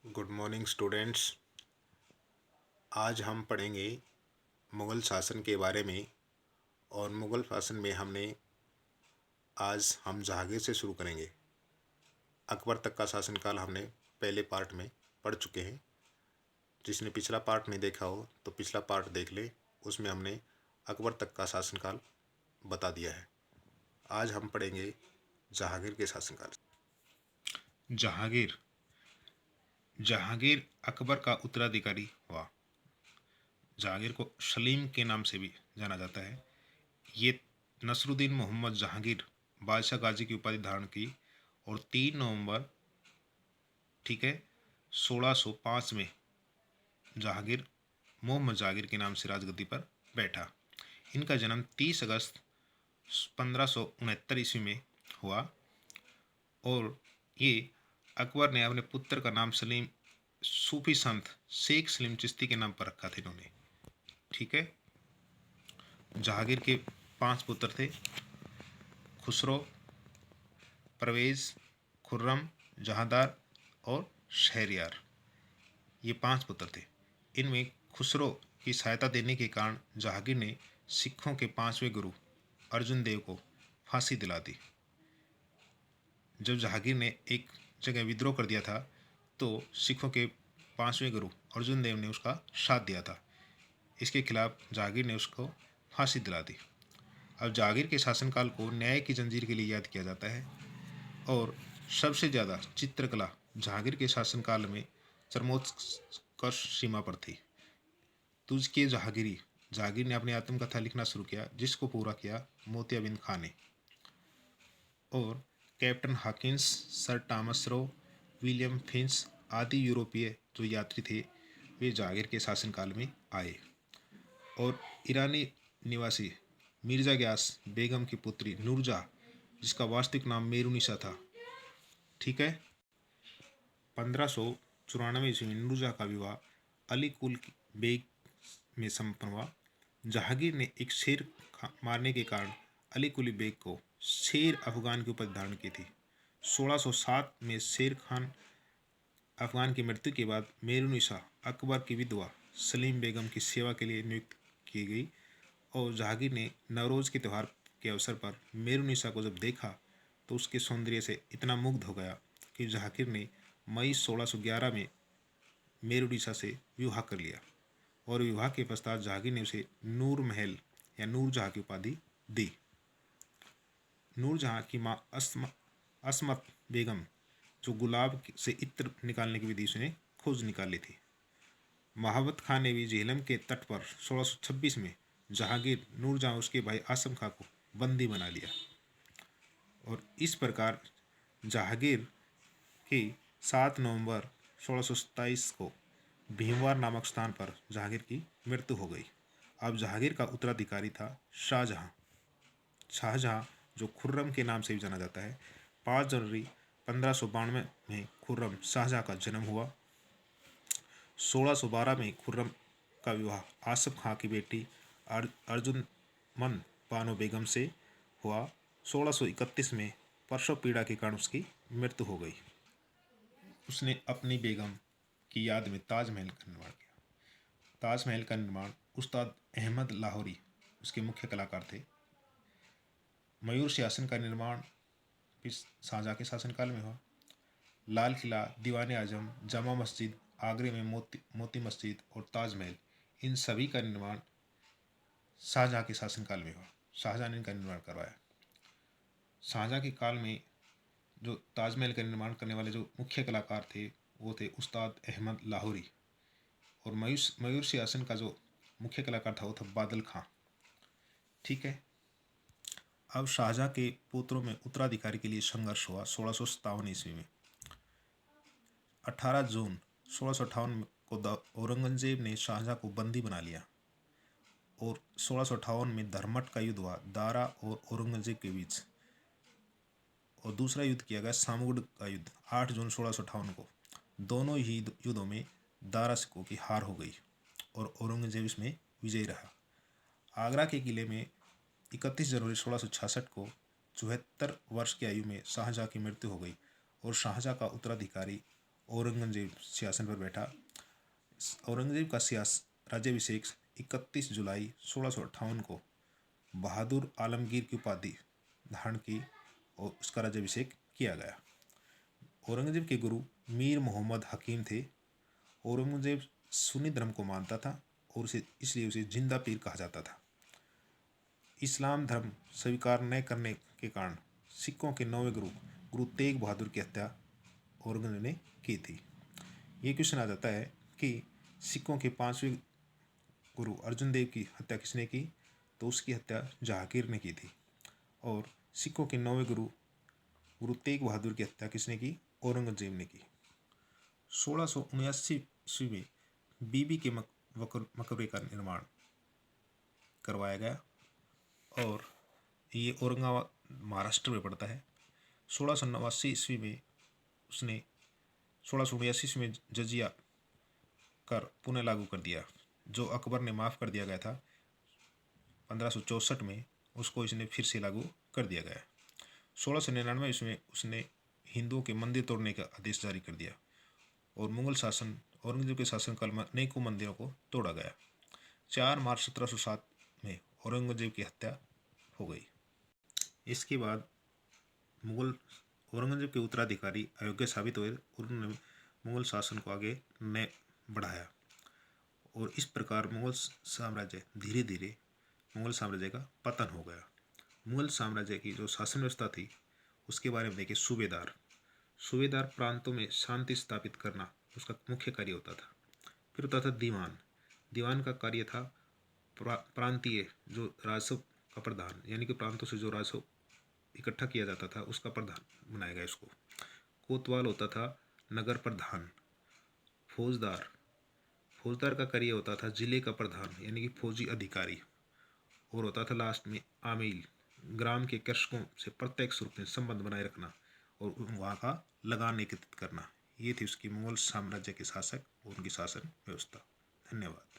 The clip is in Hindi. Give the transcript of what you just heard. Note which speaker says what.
Speaker 1: Good morning students. आज हम पढ़ेंगे मुग़ल शासन के बारे में। और मुग़ल शासन में आज हम जहांगीर से शुरू करेंगे। अकबर तक का शासनकाल हमने पहले पार्ट में पढ़ चुके हैं। जिसने पिछला पार्ट नहीं देखा हो तो पिछला पार्ट देख ले, उसमें हमने अकबर तक का शासनकाल बता दिया है। आज हम पढ़ेंगे जहांगीर के शासनकाल।
Speaker 2: जहांगीर जहांगीर अकबर का उत्तराधिकारी हुआ। जहांगीर को सलीम के नाम से भी जाना जाता है। ये नसरुद्दीन मोहम्मद जहांगीर बादशाह गाजी की उपाधि धारण की और 3 नवंबर 1605 में जहांगीर मोहम्मद जहांगीर के नाम से राजगद्दी पर बैठा। इनका जन्म 30 अगस्त 1569 ईस्वी में हुआ और ये अकबर ने अपने पुत्र का नाम सलीम सूफी संत शेख सलीम चिश्ती के नाम पर रखा था इन्होंने। ठीक है। जहांगीर के 5 पुत्र थे: खुसरो, परवेज, खुर्रम, जहांदार और शहरयार। ये 5 पुत्र थे। इनमें खुसरो की सहायता देने के कारण जहांगीर ने सिखों के 5वें गुरु अर्जुन देव को फांसी दिला दी। जब जहांगीर ने एक जगह विद्रोह कर दिया था तो सिखों के 5वें गुरु अर्जुन देव ने उसका साथ दिया था। इसके खिलाफ जहांगीर ने उसको फांसी दिला दी। अब जहांगीर के शासनकाल को न्याय की जंजीर के लिए याद किया जाता है और सबसे ज़्यादा चित्रकला जहांगीर के शासनकाल में चरमोत्कर्ष सीमा पर थी। तुझके जहांगीरी, जहांगीर ने अपनी आत्मकथा लिखना शुरू किया, जिसको पूरा किया मोतियाबिंद खां ने। और captain Hawkins, sir Thomas Roe, William Finch आदि यूरोपीय जो यात्री थे वे जहांगीर के शासनकाल में आए। और ईरानी निवासी मिर्जा ग्यास बेगम की पुत्री नूरजहाँ, जिसका वास्तविक नाम मेरुनिसा था, ठीक है, 1594 ईस्वी में नूरजहाँ का विवाह अली कुल बेग में संपन्न हुआ। जहांगीर ने एक शेर मारने के कारण अली कुली बेग को शेर अफगान की उपाधि धारण की थी। 1607 में शेर खान अफगान की मृत्यु के बाद मेरुनिसा अकबर की विधवा सलीम बेगम की सेवा के लिए नियुक्त की गई। और जहांगीर ने नवरोज़ के त्यौहार के अवसर पर मेरुनिसा को जब देखा तो उसके सौंदर्य से इतना मुग्ध हो गया कि जहांगीर ने मई 1611 में मेरुनिसा से विवाह कर लिया। और विवाह के पश्चात जहांगीर ने उसे नूर महल या नूरजहाँ की उपाधि दी। नूरजहाँ की माँ असमत बेगम, जो गुलाब से इत्र निकालने की विधि उसने खोज निकाली थी। महाबत खान ने भी झेलम के तट पर 1626 में जहांगीर, नूरजहाँ उसके भाई आसम खां को बंदी बना लिया। और इस प्रकार जहांगीर की 7 नवंबर 1627 को भीमवार नामक स्थान पर जहांगीर की मृत्यु हो गई। अब जहांगीर का उत्तराधिकारी था शाहजहाँ। शाहजहाँ, जो खुर्रम के नाम से भी जाना जाता है। 5 जनवरी 1592 में खुर्रम शाहजहाँ का जन्म हुआ। 1612 में खुर्रम का विवाह आसफ खां की बेटी अर्जुनमन बानो बेगम से हुआ। 1631 में प्रसव पीड़ा के कारण उसकी मृत्यु हो गई। उसने अपनी बेगम की याद में ताजमहल का निर्माण किया। ताजमहल का निर्माण उस्ताद अहमद लाहौरी उसके मुख्य कलाकार थे। मयूर सिंहासन का निर्माण शाहजहाँ के शासनकाल में हुआ। लाल किला, दीवान आजम, जामा मस्जिद, आगरे में मोती मस्जिद और ताजमहल, इन सभी का निर्माण शाहजहाँ के शासनकाल में हुआ। शाहजहाँ ने इनका निर्माण करवाया। शाहजहाँ के काल में जो ताजमहल का निर्माण करने वाले जो मुख्य कलाकार थे वो थे उस्ताद अहमद लाहौरी। और मयूर सिंहासन का जो मुख्य कलाकार था वो था बादल खां। ठीक है। अब शाहजहाँ के पुत्रों में उत्तराधिकारी के लिए संघर्ष हुआ 1657 ईस्वी में। 18 जून 1658 को औरंगजेब ने शाहजहाँ को बंदी बना लिया और 1658 में धर्मट का युद्ध हुआ दारा और औरंगजेब के बीच। और दूसरा युद्ध किया गया सामुगढ़ का युद्ध 8 जून 1658 को। दोनों ही युद्धों में दारा सिखों की हार हो गई और औरंगजेब इसमें विजयी रहा। आगरा के किले में 31 जनवरी 1666 को 74 वर्ष की आयु में शाहजहाँ की मृत्यु हो गई और शाहजहाँ का उत्तराधिकारी औरंगजेब सिंहासन पर बैठा। औरंगजेब का राज्याभिषेक 31 जुलाई 1658 को बहादुर आलमगीर की उपाधि धारण की और उसका राज्याभिषेक किया गया। औरंगजेब के गुरु मीर मोहम्मद हकीम थे। औरंगजेब सुन्नी धर्म को मानता था और इसलिए उसे जिंदा पीर कहा जाता था। इस्लाम धर्म स्वीकार न करने के कारण सिखों के 9वें गुरु गुरु तेग बहादुर की हत्या औरंगजेब ने की थी। ये क्वेश्चन आ जाता है कि सिखों के 5वें गुरु अर्जुन देव की हत्या किसने की, तो उसकी हत्या जहांगीर ने की थी। और सिखों के 9वें गुरु गुरु तेग बहादुर की हत्या किसने की, औरंगजेब ने की। 1679 ईस्वी में बीबी के मकबरे का निर्माण करवाया गया और ये औरंगाबाद महाराष्ट्र में पड़ता है। 1689 ईस्वी में उसने 1689 ईस्वी में जजिया कर पुनः लागू कर दिया, जो अकबर ने माफ़ कर दिया गया था 1564 में, उसको इसने फिर से लागू कर दिया गया। 1699 ईस्वी में उसने हिंदुओं के मंदिर तोड़ने का आदेश जारी कर दिया और मुगल शासन औरंगजेब के शासनकाल में अनेकों मंदिरों को तोड़ा गया। 4 मार्च 1707 में औरंगजेब की हत्या हो गई। इसके बाद मुगल औरंगजेब के उत्तराधिकारी अयोग्य साबित हुए और उन्होंने मुगल शासन को आगे न बढ़ाया और इस प्रकार मुगल साम्राज्य धीरे धीरे मुगल साम्राज्य का पतन हो गया। मुगल साम्राज्य की जो शासन व्यवस्था थी उसके बारे में देखिए। सूबेदार प्रांतों में शांति स्थापित करना उसका मुख्य कार्य होता था। फिर होता था दीवान का कार्य था प्रांतीय जो राजस्व का प्रधान, यानी कि प्रांतों से जो राजस्व इकट्ठा किया जाता था उसका प्रधान बनाया गया इसको। कोतवाल होता था नगर प्रधान। फौजदार का कार्य होता था जिले का प्रधान, यानी कि फौजी अधिकारी। और होता था लास्ट में आमील, ग्राम के कृषकों से प्रत्यक्ष रूप में संबंध बनाए रखना और वहाँ का लगान एकत्रित करना। ये थी उसकी मुगल साम्राज्य के शासक और उनकी शासन व्यवस्था। धन्यवाद।